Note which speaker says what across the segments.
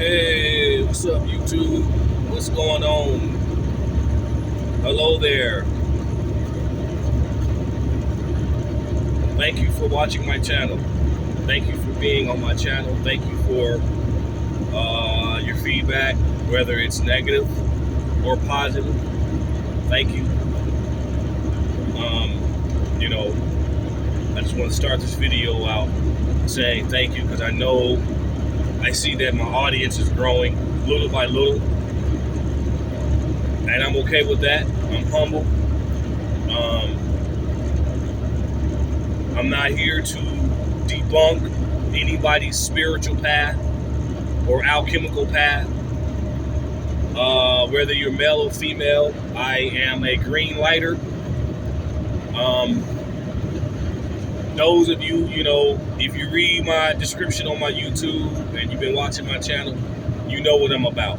Speaker 1: Hey, what's up, YouTube? What's going on? Hello there. Thank you for watching my channel. Thank you for being on my channel. Thank you for your feedback, whether it's negative or positive. Thank you. I just want to start this video out saying thank you, because I see that my audience is growing little by little, and I'm okay with that. I'm humble. I'm not here to debunk anybody's spiritual path or alchemical path. Whether you're male or female, I am a green lighter. Those of you, if you read my description on my YouTube and you've been watching my channel, you know what I'm about.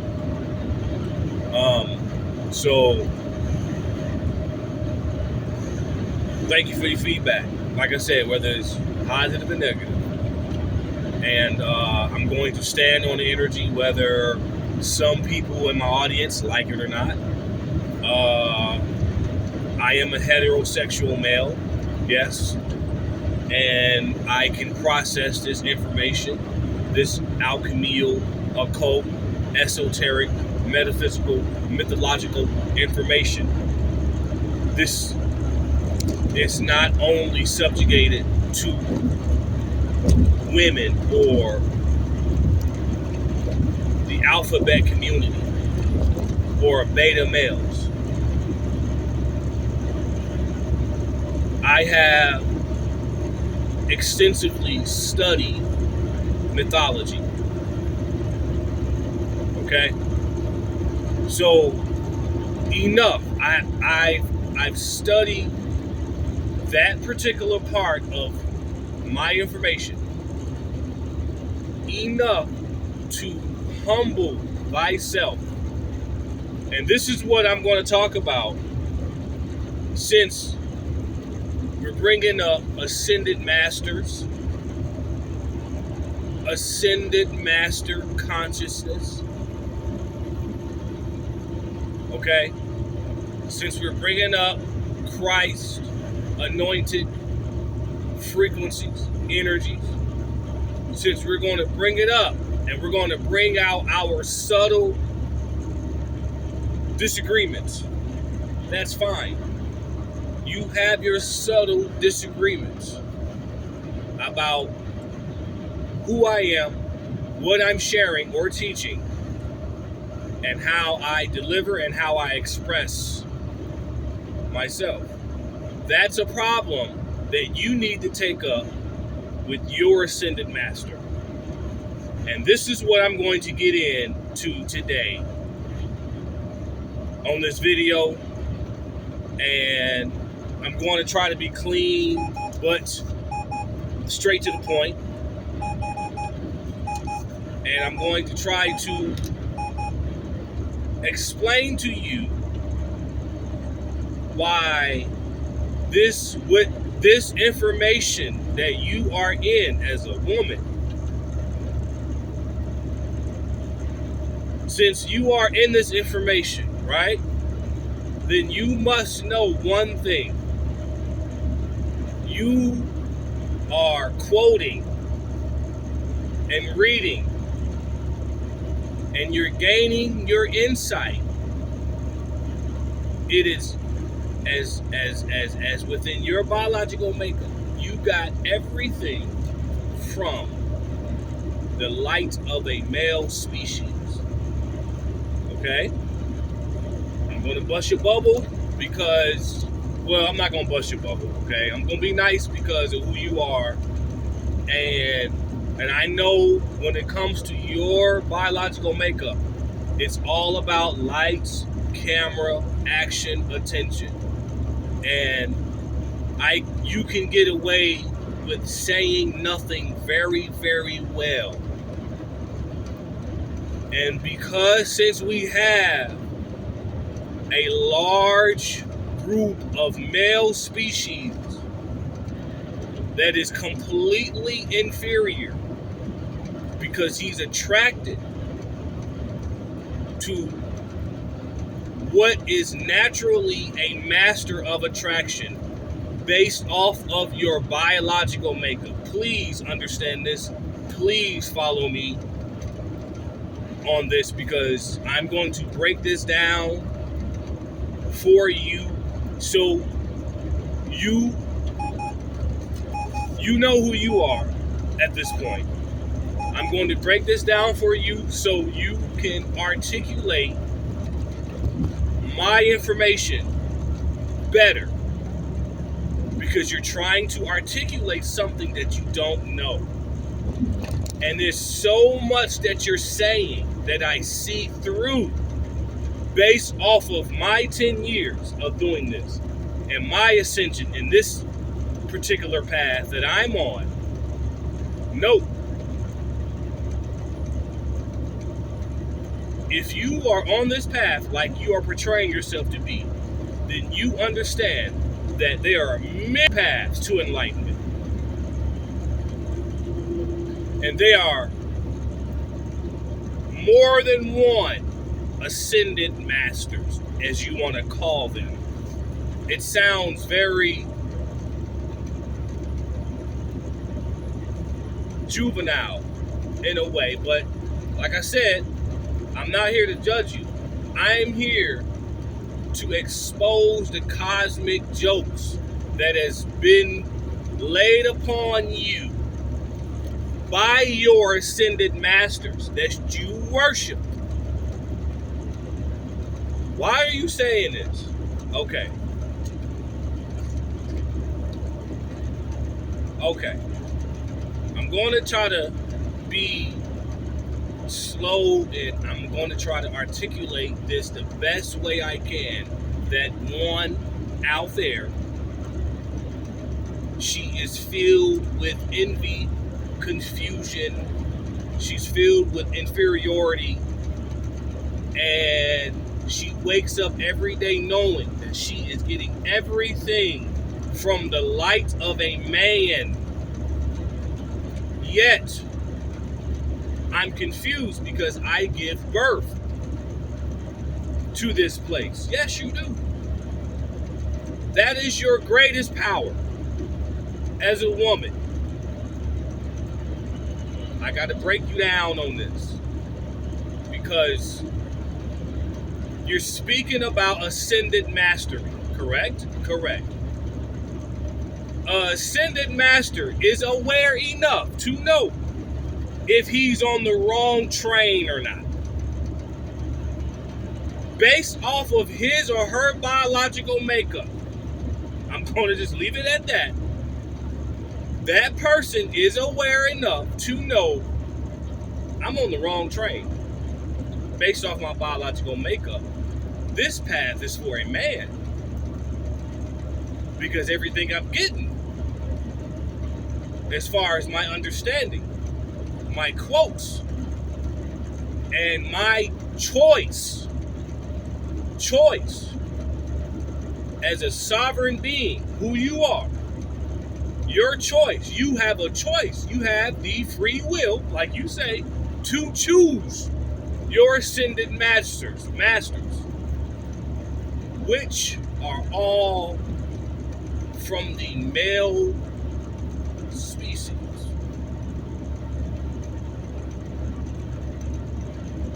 Speaker 1: So thank you for your feedback. Like I said, whether it's positive or negative. And I'm going to stand on the energy, whether some people in my audience like it or not. I am a heterosexual male, yes. And I can process this information, this alchemical, occult, esoteric, metaphysical, mythological information. This is not only subjugated to women or the alphabet community or beta males. I have extensively studied mythology. Okay? So enough. I've studied that particular part of my information enough to humble thyself. And this is what I'm going to talk about, since we're bringing up ascended masters, ascended master consciousness. Okay? Since we're bringing up Christ, anointed frequencies, energies, since we're going to bring it up and we're going to bring out our subtle disagreements, that's fine. You have your subtle disagreements about who I am, what I'm sharing or teaching, and how I deliver and how I express myself. That's a problem that you need to take up with your ascended master. And this is what I'm going to get into today on this video. And I'm going to try to be clean, but straight to the point. And I'm going to try to explain to you why this information that you are in as a woman, since you are in this information, right? Then you must know one thing. You are quoting and reading, and you're gaining your insight. It is as within your biological makeup, you got everything from the light of a male species. Okay? I'm going to bust your bubble because, well, I'm not going to bust your bubble, okay? I'm going to be nice because of who you are. And I know when it comes to your biological makeup, it's all about lights, camera, action, attention. And you can get away with saying nothing very, very well. And because since we have a large group of male species that is completely inferior, because he's attracted to what is naturally a master of attraction based off of your biological makeup. Please understand this. Please follow me on this, because I'm going to break this down for you so you know who you are at this point. I'm going to break this down for you so you can articulate my information better, because you're trying to articulate something that you don't know. And there's so much that you're saying that I see through based off of my 10 years of doing this and my ascension in this particular path that I'm on. Note, if you are on this path like you are portraying yourself to be, then you understand that there are many paths to enlightenment. And they are more than one ascended masters, as you want to call them. It sounds very juvenile in a way, but like I said, I'm not here to judge you. I am here to expose the cosmic jokes that has been laid upon you by your ascended masters that you worship. Why are you saying this? Okay. I'm going to try to be slow, and I'm going to try to articulate this the best way I can. That one out there, she is filled with envy, confusion, she's filled with inferiority, and she wakes up every day knowing that she is getting everything from the light of a man. Yet, I'm confused because I give birth to this place. Yes, you do. That is your greatest power as a woman. I got to break you down on this, because you're speaking about ascended mastery, correct? Correct. Ascended master is aware enough to know if he's on the wrong train or not. Based off of his or her biological makeup, I'm going to just leave it at that. That person is aware enough to know I'm on the wrong train. Based off my biological makeup, this path is for a man. Because everything I'm getting, as far as my understanding, my quotes, and my choice as a sovereign being, who you are, your choice. You have a choice. You have the free will, like you say, to choose your ascended masters, which are all from the male species.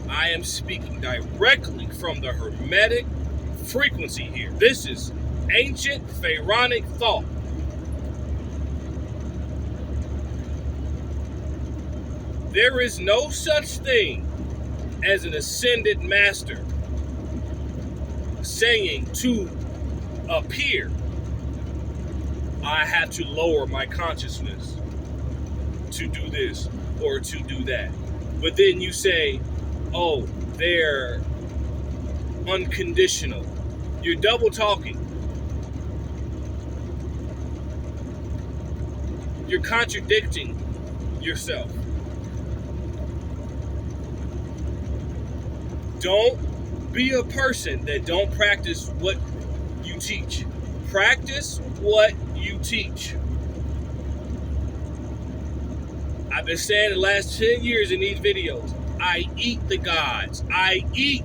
Speaker 1: I am speaking directly from the Hermetic frequency here. This is ancient pharaonic thought. There is no such thing as an ascended master saying to appear, I have to lower my consciousness to do this or to do that. But then you say, oh, they're unconditional. You're double talking. You're contradicting yourself. Don't be a person that don't practice what you teach. Practice what you teach. I've been saying the last 10 years in these videos, I eat the gods. I eat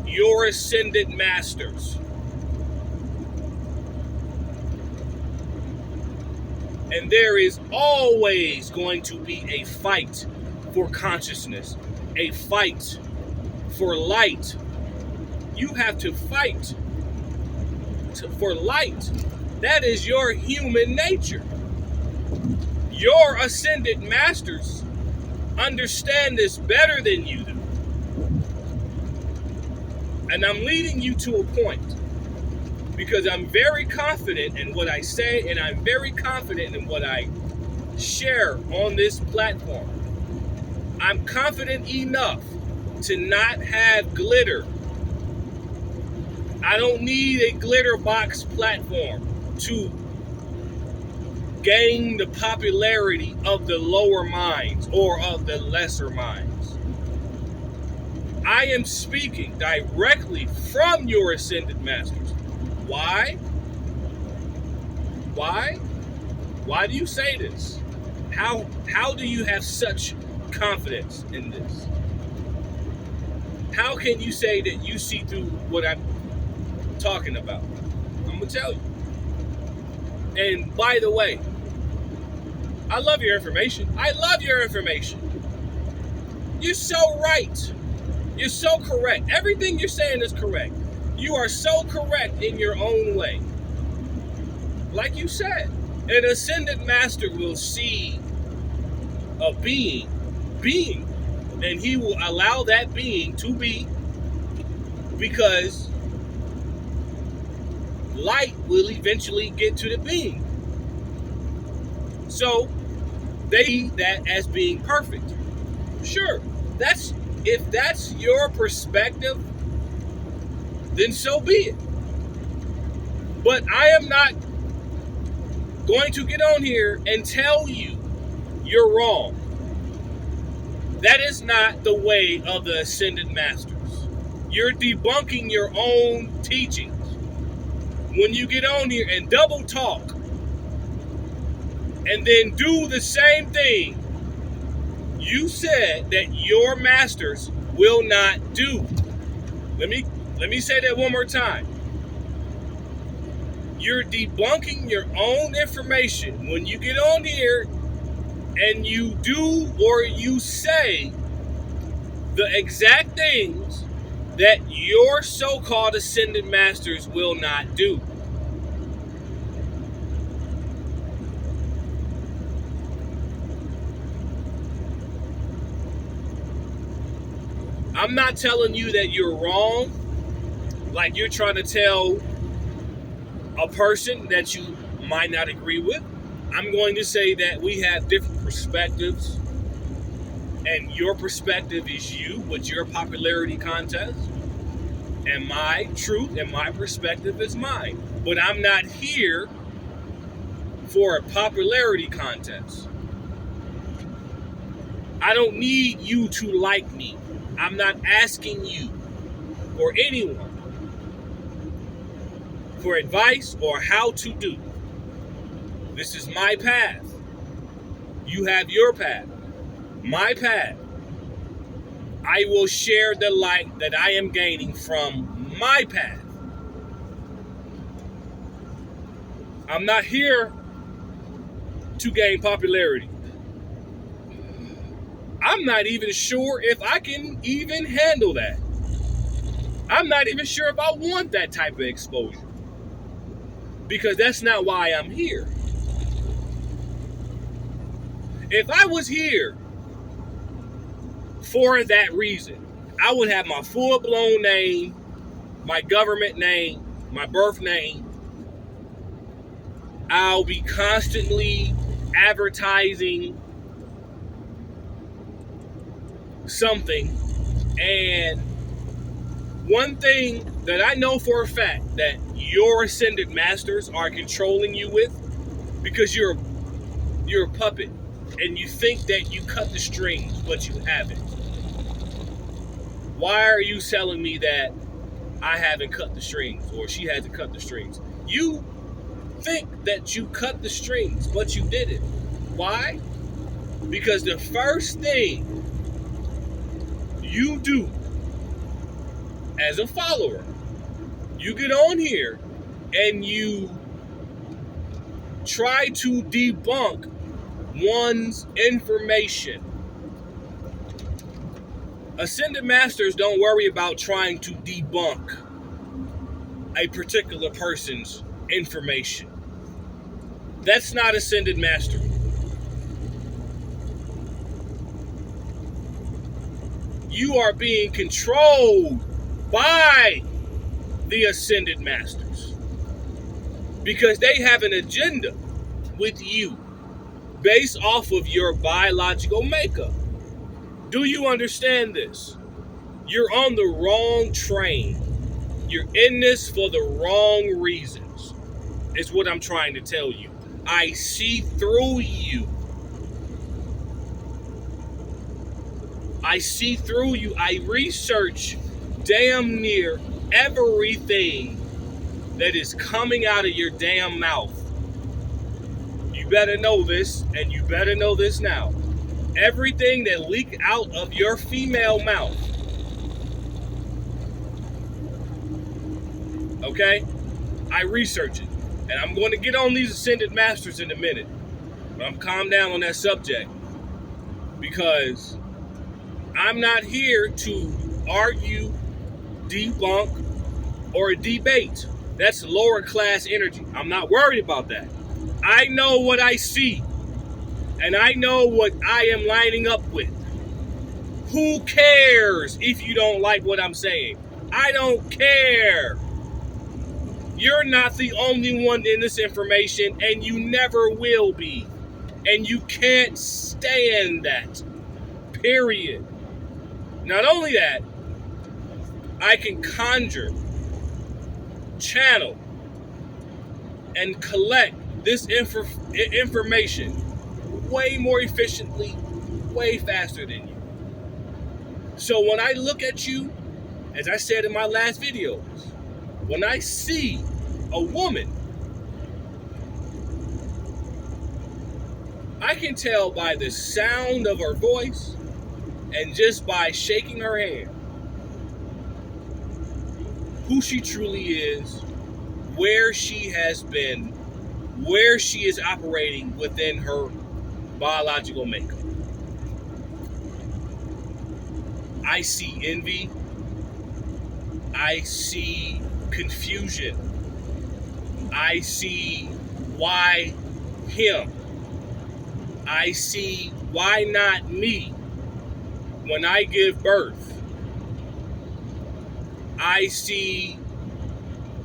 Speaker 1: your ascended masters. And there is always going to be a fight for consciousness, a fight for light. You have to fight for light. That is your human nature. Your ascended masters understand this better than you do. And I'm leading you to a point because I'm very confident in what I say, and I'm very confident in what I share on this platform. I'm confident enough to not have glitter. I don't need a glitter box platform to gain the popularity of the lower minds or of the lesser minds. I am speaking directly from your ascended masters. Why? Why? Why do you say this? How do you have such confidence in this? How can you say that you see through what I'm talking about? I'm gonna tell you. And by the way, I love your information. I love your information. You're so right. You're so correct. Everything you're saying is correct. You are so correct in your own way. Like you said, an ascended master will see a being, and he will allow that being to be, because light will eventually get to the being. So they see that as being perfect. Sure, if that's your perspective, then so be it. But I am not going to get on here and tell you you're wrong. That is not the way of the ascended masters. You're debunking your own teachings. When you get on here and double talk and then do the same thing you said that your masters will not do. Let me say that one more time. You're debunking your own information when you get on here and you do or you say the exact things that your so-called ascended masters will not do. I'm not telling you that you're wrong, like you're trying to tell a person that you might not agree with. I'm going to say that we have different perspectives, and your perspective is you with your popularity contest, and my truth and my perspective is mine. But I'm not here for a popularity contest. I don't need you to like me. I'm not asking you or anyone for advice or how to do. This is my path. You have your path. My path. I will share the light that I am gaining from my path. I'm not here to gain popularity. I'm not even sure if I can even handle that. I'm not even sure if I want that type of exposure, because that's not why I'm here. If I was here for that reason, I would have my full-blown name, my government name, my birth name. I'll be constantly advertising something. And one thing that I know for a fact that your ascended masters are controlling you with, because you're a puppet and you think that you cut the strings, but you haven't. Why are you telling me that I haven't cut the strings, or she hasn't cut the strings? You think that you cut the strings, but you didn't. Why? Because the first thing you do as a follower, you get on here and you try to debunk one's information. Ascended Masters don't worry about trying to debunk a particular person's information. That's not Ascended Mastery. You are being controlled by the Ascended Masters because they have an agenda with you based off of your biological makeup. Do you understand this? You're on the wrong train. You're in this for the wrong reasons, is what I'm trying to tell you. I see through you. I see through you. I research damn near everything that is coming out of your damn mouth. You better know this, and you better know this now. Everything that leaks out of your female mouth, okay? I research it. And I'm going to get on these Ascended Masters in a minute. But I'm calm down on that subject because I'm not here to argue, debunk, or debate. That's lower class energy. I'm not worried about that. I know what I see. And I know what I am lining up with. Who cares if you don't like what I'm saying? I don't care. You're not the only one in this information, and you never will be. And you can't stand that. Period. Not only that, I can conjure, channel, and collect this information way more efficiently, way faster than you. So when I look at you, as I said in my last videos, when I see a woman, I can tell by the sound of her voice and just by shaking her hand who she truly is, where she has been, where she is operating within her biological makeup. I see envy. I see confusion. I see why him. I see why not me when I give birth. I see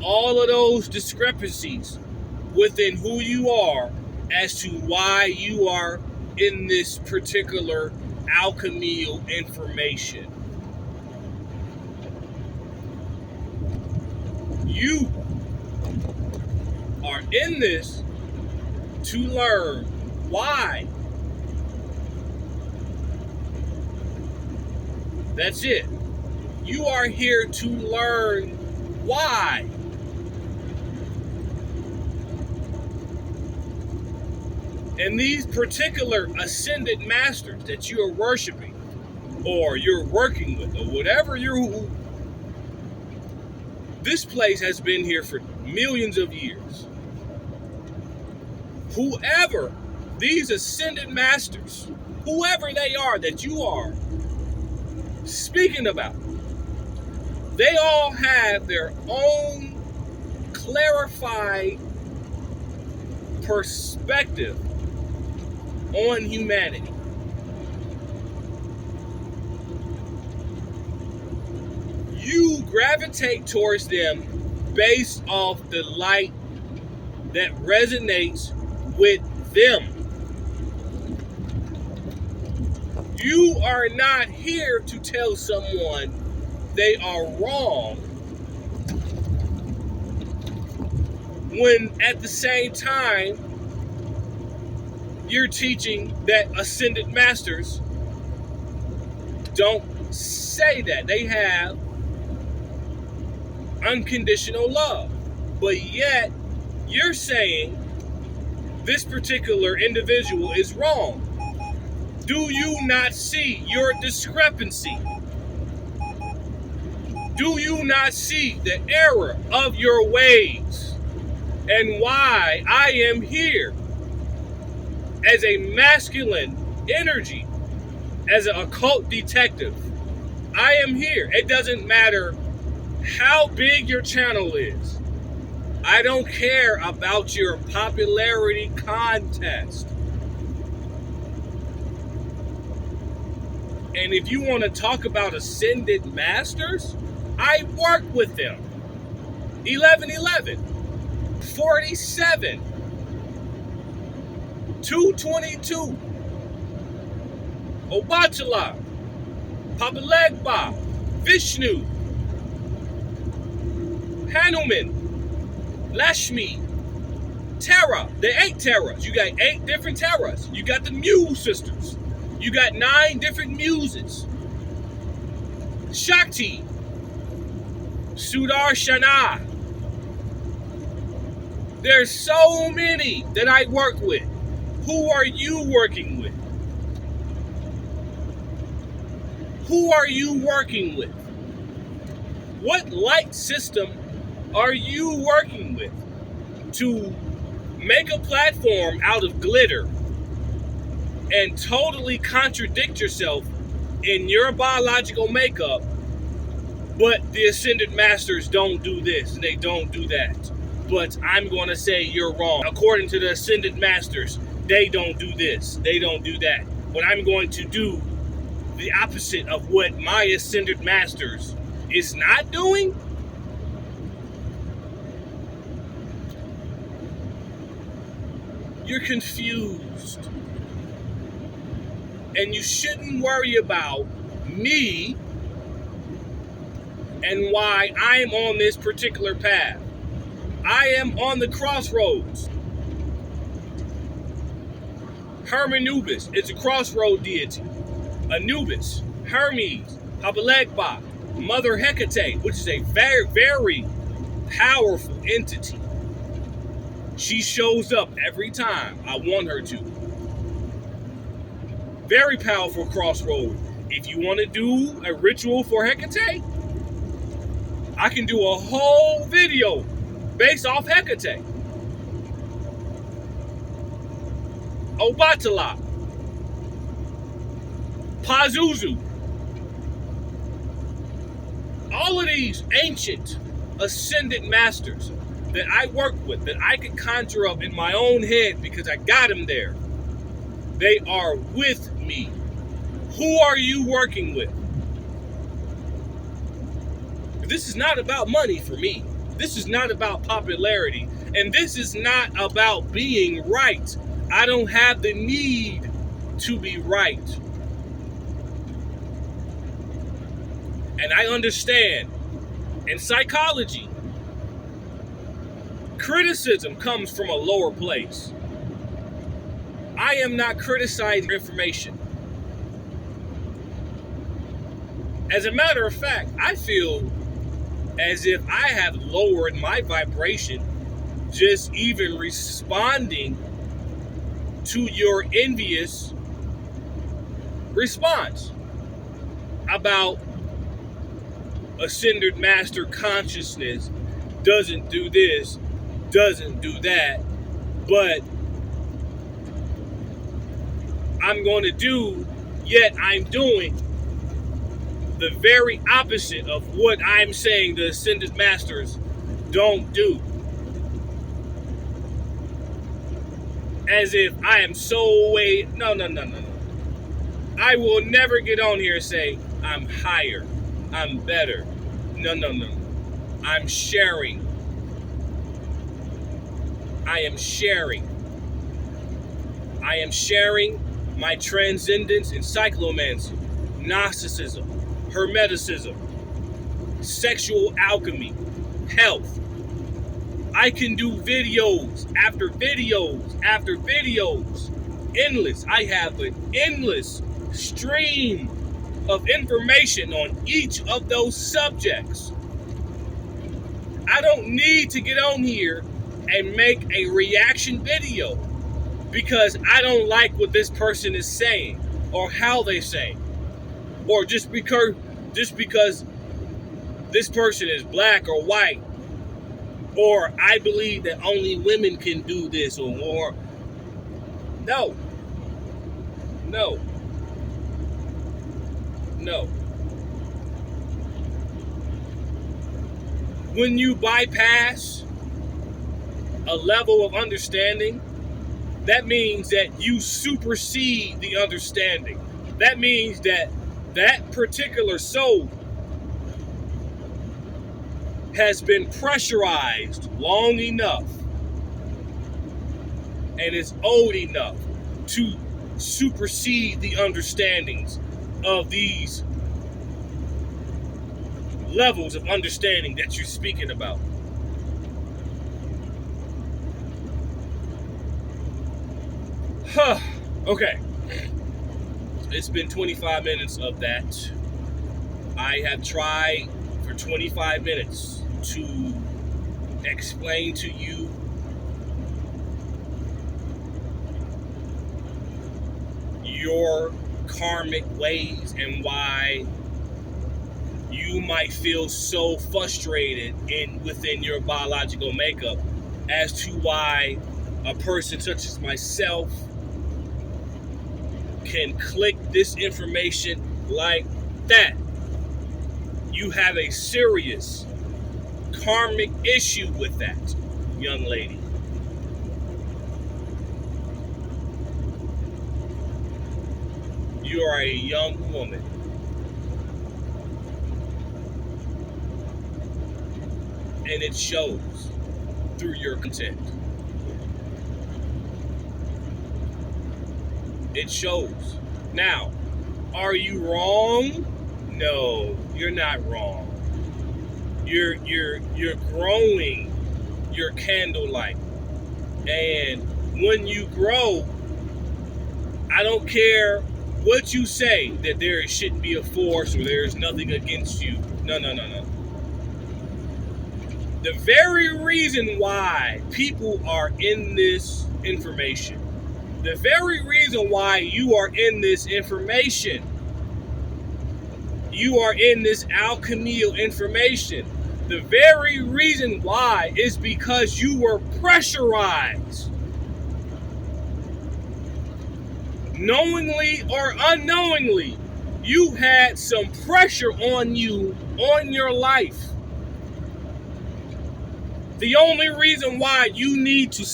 Speaker 1: all of those discrepancies within who you are as to why you are in this particular alchemical information. You are in this to learn why. That's it. You are here to learn why. And these particular ascended masters that you are worshiping or you're working with or whatever this place has been here for millions of years. Whoever these ascended masters, whoever they are that you are speaking about, they all have their own clarified perspective on humanity. You gravitate towards them based off the light that resonates with them. You are not here to tell someone they are wrong when at the same time you're teaching that ascended masters don't say that. They have unconditional love. But yet you're saying this particular individual is wrong. Do you not see your discrepancy? Do you not see the error of your ways and why I am here as a masculine energy, as an occult detective? I am here. It doesn't matter how big your channel is. I don't care about your popularity contest. And if you want to talk about ascended masters, I work with them. 1111, 47, 222, Obatala, Papalegba, Vishnu, Hanuman, Lashmi, Terra. There ain't Terras. You got 8 different Terras. You got the Muse sisters. You got 9 different muses. Shakti, Sudarshana. There's so many that I work with. Who are you working with? Who are you working with? What light system are you working with to make a platform out of glitter and totally contradict yourself in your biological makeup, but the Ascended Masters don't do this and they don't do that? But I'm going to say you're wrong. According to the Ascended Masters, they don't do this, they don't do that. But I'm going to do the opposite of what my Ascended Masters is not doing. You're confused. And you shouldn't worry about me and why I'm on this particular path. I am on the crossroads. Hermanubis is a crossroad deity. Anubis, Hermes, Papalegba, Mother Hecate, which is a very, very powerful entity. She shows up every time I want her to. Very powerful crossroad. If you want to do a ritual for Hecate, I can do a whole video based off Hecate. Obatala, Pazuzu. All of these ancient ascended masters that I work with, that I can conjure up in my own head because I got them there. They are with me. Who are you working with? This is not about money for me. This is not about popularity. And this is not about being right. I don't have the need to be right. And I understand in psychology, criticism comes from a lower place. I am not criticizing information. As a matter of fact, I feel as if I have lowered my vibration just even responding to your envious response about Ascended Master consciousness doesn't do this, doesn't do that, but I'm going to do, yet I'm doing the very opposite of what I'm saying the Ascended Masters don't do. As if I am so way, no. I will never get on here and say I'm higher, I'm better. No. I'm sharing. I am sharing my transcendence in cyclomancy, Gnosticism, Hermeticism, sexual alchemy, health. I can do videos after videos after videos. Endless. I have an endless stream of information on each of those subjects. I don't need to get on here and make a reaction video because I don't like what this person is saying or how they say, or just because this person is black or white, or I believe that only women can do this, or more. No. No. No. When you bypass a level of understanding, that means that you supersede the understanding. That means that that particular soul has been pressurized long enough and is old enough to supersede the understandings of these levels of understanding that you're speaking about. Okay. It's been 25 minutes of that. I have tried for 25 minutes to explain to you your karmic ways and why you might feel so frustrated within your biological makeup as to why a person such as myself can click this information like that. You have a serious karmic issue with that, young lady. You are a young woman. And it shows through your content. It shows. Now, are you wrong? No, you're not wrong. You're growing your candlelight. And when you grow, I don't care what you say that there shouldn't be a force or there's nothing against you. No. The very reason why people are in this information, the very reason why you are in this information, you are in this alchemical information, the very reason why is because you were pressurized. Knowingly or unknowingly, you had some pressure on you, on your life. The only reason why you need to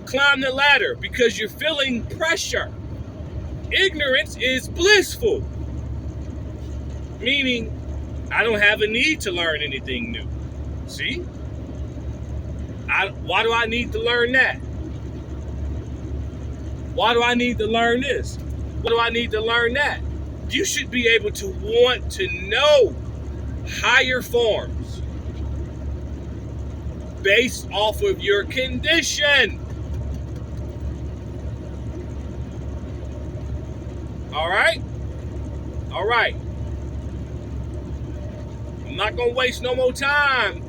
Speaker 1: climb the ladder because you're feeling pressure. Ignorance is blissful. Meaning, I don't have a need to learn anything new. See? Why do I need to learn that? Why do I need to learn this? Why do I need to learn that? You should be able to want to know higher forms based off of your condition. All right? All right. I'm not going to waste no more time.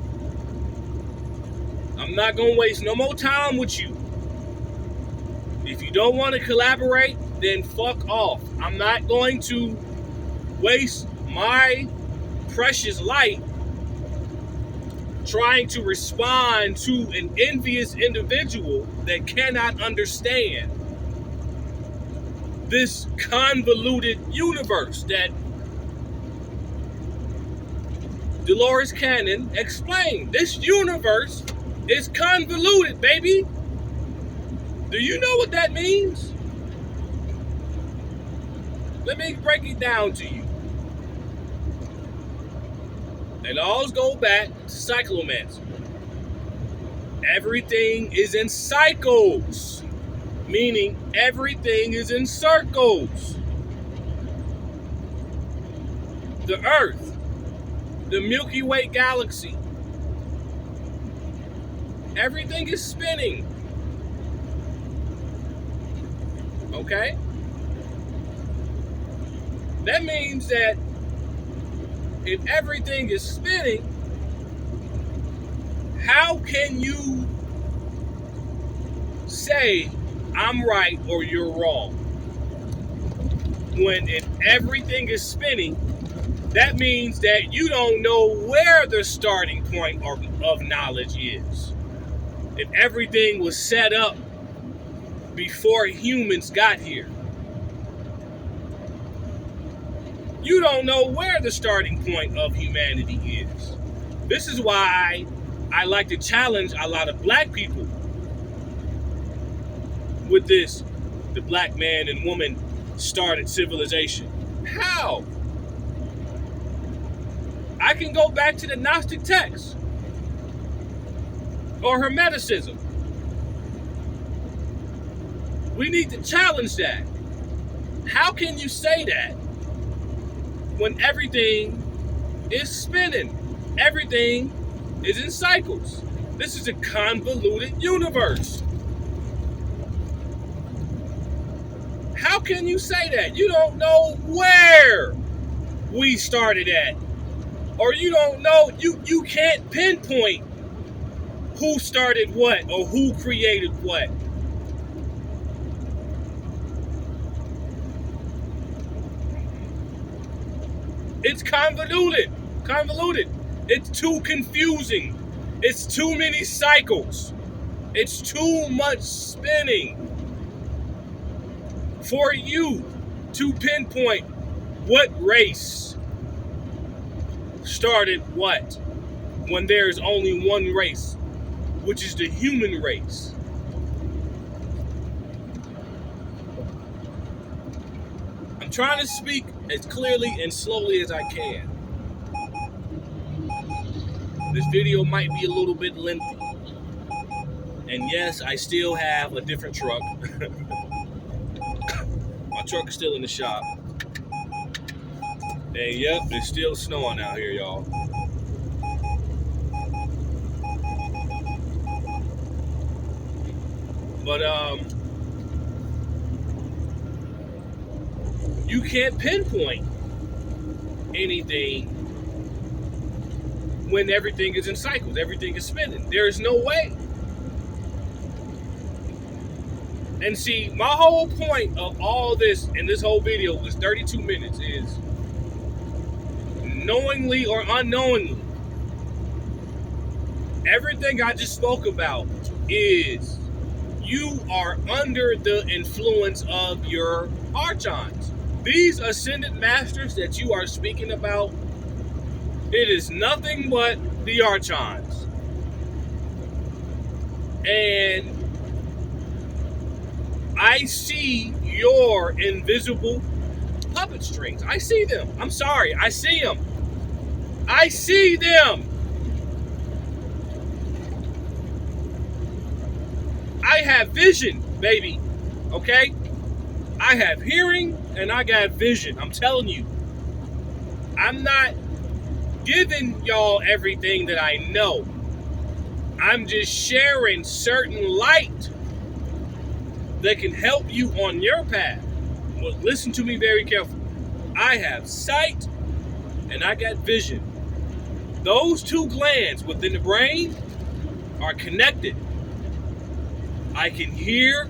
Speaker 1: I'm not going to waste no more time with you. If you don't want to collaborate, then fuck off. I'm not going to waste my precious light trying to respond to an envious individual that cannot understand this convoluted universe that Dolores Cannon explained. This universe is convoluted, baby. Do you know what that means? Let me break it down to you. It all goes back to Cyclomancy. Everything is in cycles, meaning everything is in circles. The Earth, the Milky Way galaxy, everything is spinning. Okay? That means that if everything is spinning, how can you say I'm right or you're wrong? When if everything is spinning, that means that you don't know where the starting point of knowledge is. If everything was set up before humans got here, you don't know where the starting point of humanity is. This is why I like to challenge a lot of black people with this: the black man and woman started civilization. How? I can go back to the Gnostic text or Hermeticism. We need to challenge that. How can you say that when everything is spinning? Everything is in cycles. This is a convoluted universe. How can you say that? You don't know where we started at. Or you don't know, you can't pinpoint who started what or who created what. It's convoluted. It's too confusing. It's too many cycles. It's too much spinning for you to pinpoint what race started what, when there's only one race, which is the human race. I'm trying to speak as clearly and slowly as I can. This video might be a little bit lengthy. And yes, I still have a different truck. My truck is still in the shop. And yep, it's still snowing out here, y'all. But you can't pinpoint anything when everything is in cycles, everything is spinning. There is no way. And see, my whole point of all this in this whole video was 32 minutes is knowingly or unknowingly, everything I just spoke about is you are under the influence of your Archons. These ascended masters that you are speaking about, it is nothing but the Archons. And I see your invisible puppet strings. I see them. I'm sorry. I see them. I see them. I have vision, baby. Okay? I have hearing and I got vision. I'm telling you. I'm not giving y'all everything that I know. I'm just sharing certain light that can help you on your path. Well, listen to me very carefully. I have sight and I got vision. Those two glands within the brain are connected. I can hear,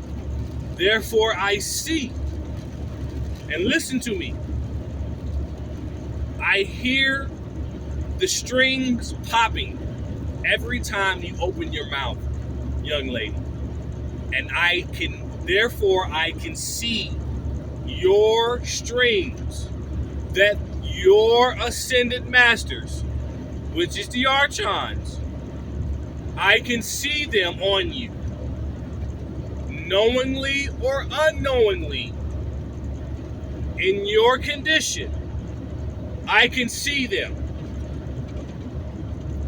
Speaker 1: therefore I see. And listen to me. I hear the strings popping every time you open your mouth, young lady. And therefore I can see your strings that your ascended masters, which is the Archons, I can see them on you. Knowingly or unknowingly, in your condition, I can see them.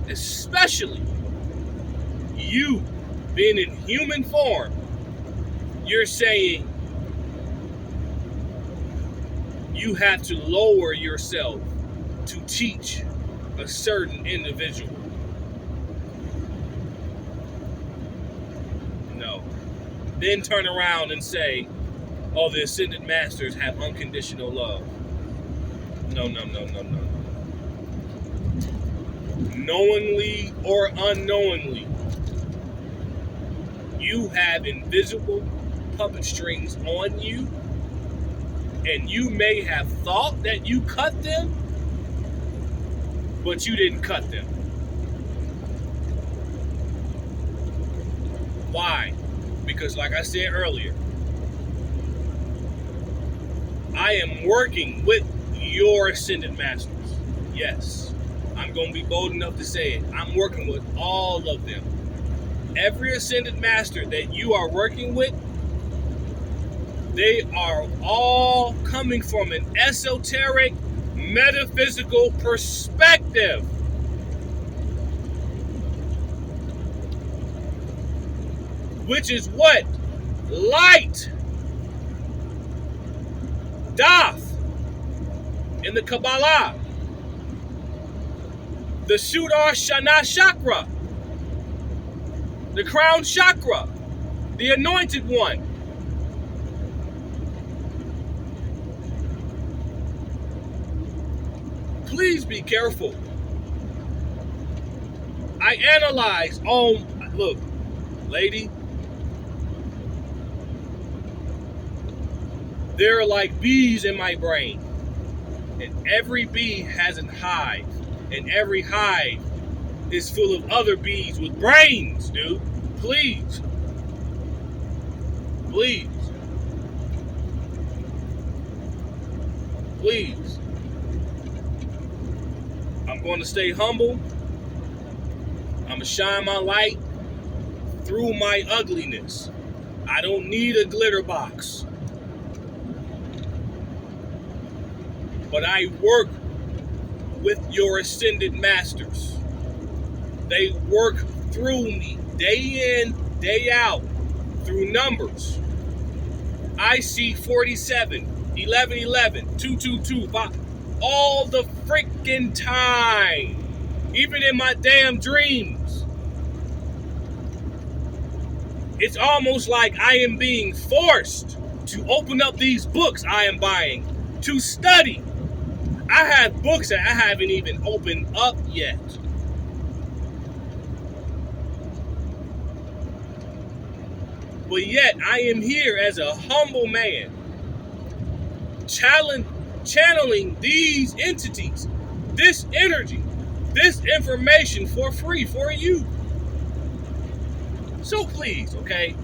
Speaker 1: Especially you being in human form, you're saying you have to lower yourself to teach a certain individual. No. Then turn around and say, oh, the ascended masters have unconditional love. No. Knowingly or unknowingly, you have invisible puppet strings on you, and you may have thought that you cut them, but you didn't cut them. Why? Because like I said earlier, I am working with your ascended masters. Yes, I'm going to be bold enough to say it. I'm working with all of them. Every ascended master that you are working with, they are all coming from an esoteric, metaphysical perspective. Which is what light doth in the Kabbalah. The Sudar Shana chakra, the crown chakra, the anointed one. Please be careful. I analyze. Oh, look, lady. There are like bees in my brain. And every bee has a hive. And every hive is full of other bees with brains, dude. Please. Please. Please. I'm going to stay humble. I'm going to shine my light through my ugliness. I don't need a glitter box. But I work with your ascended masters. They work through me day in, day out, through numbers. I see 47, 1111, 222, 5, all the freaking time. Even in my damn dreams. It's almost like I am being forced to open up these books I am buying to study. I have books that I haven't even opened up yet. But yet I am here as a humble man, channeling these entities, this energy, this information for free for you. So please, okay?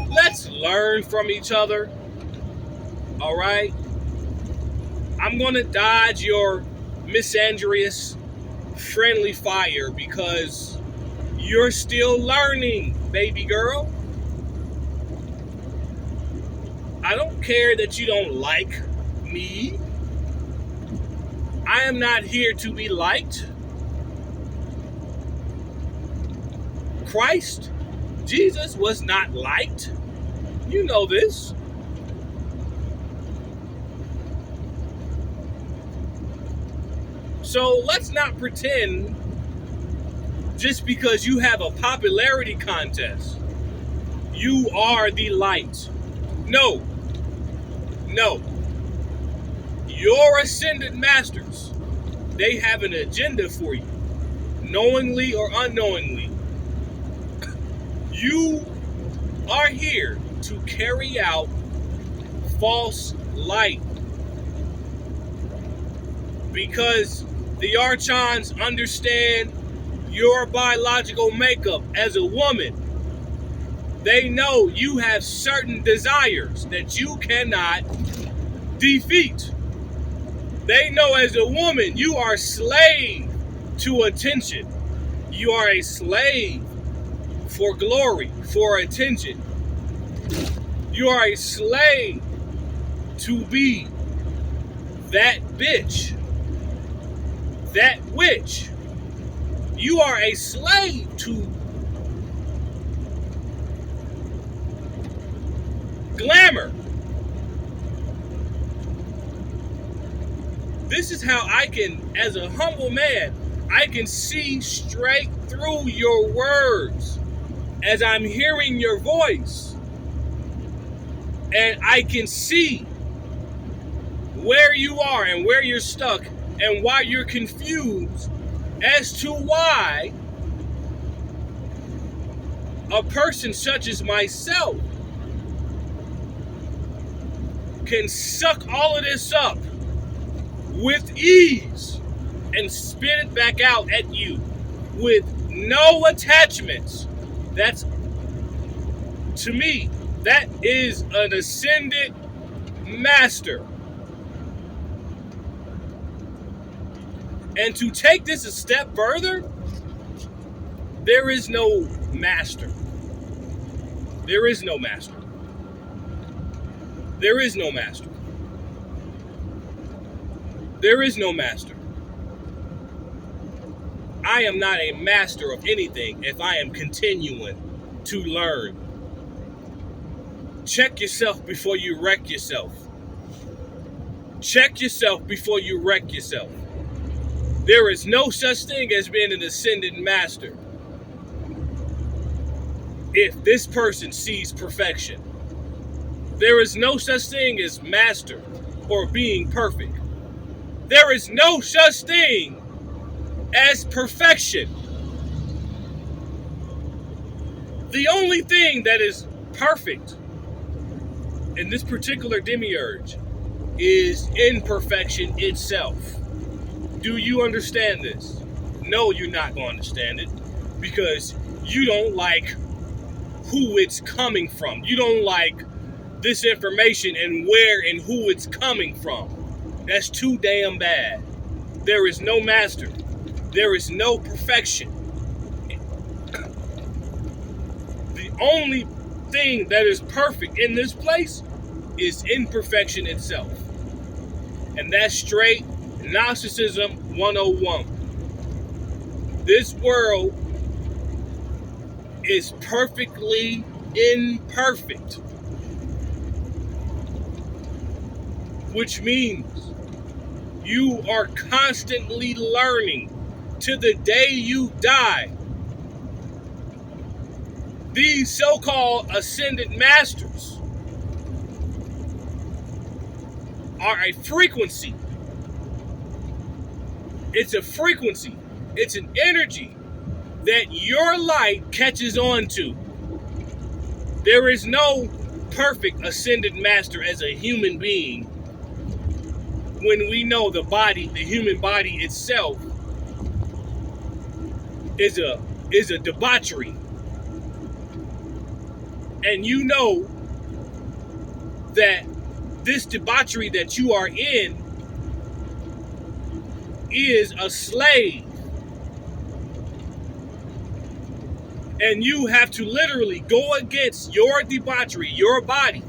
Speaker 1: Let's learn from each other. All right? I'm going to dodge your misandrous friendly fire because you're still learning, baby girl. I don't care that you don't like me. I am not here to be liked. Christ, Jesus, was not liked. You know this. So let's not pretend just because you have a popularity contest, you are the light. No. No. Your ascended masters, they have an agenda for you, knowingly or unknowingly. You are here to carry out false light because the Archons understand your biological makeup as a woman. They know you have certain desires that you cannot defeat. They know as a woman you are slave to attention. You are a slave for glory, for attention. You are a slave to be that bitch, that witch. You are a slave to glamour. This is how I can, as a humble man, I can see straight through your words as I'm hearing your voice. And I can see where you are and where you're stuck and why you're confused as to why a person such as myself can suck all of this up with ease and spit it back out at you with no attachments. That's, to me, that is an ascended master. And to take this a step further, there is no master. There is no master. There is no master. There is no master. I am not a master of anything if I am continuing to learn. Check yourself before you wreck yourself. Check yourself before you wreck yourself. There is no such thing as being an ascended master if this person sees perfection. There is no such thing as master or being perfect. There is no such thing as perfection. The only thing that is perfect in this particular demiurge is imperfection itself. Do you understand this? No, you're not going to understand it because you don't like who it's coming from. You don't like this information and where and who it's coming from. That's too damn bad. There is no master. There is no perfection. The only thing that is perfect in this place is imperfection itself. And that's straight Gnosticism 101. This world is perfectly imperfect, which means you are constantly learning to the day you die. These so-called ascended masters are a frequency. It's a frequency. It's an energy that your light catches on to. There is no perfect ascended master as a human being when we know the body, the human body itself, is a debauchery. And you know that this debauchery that you are in is a slave. And you have to literally go against your debauchery, your body,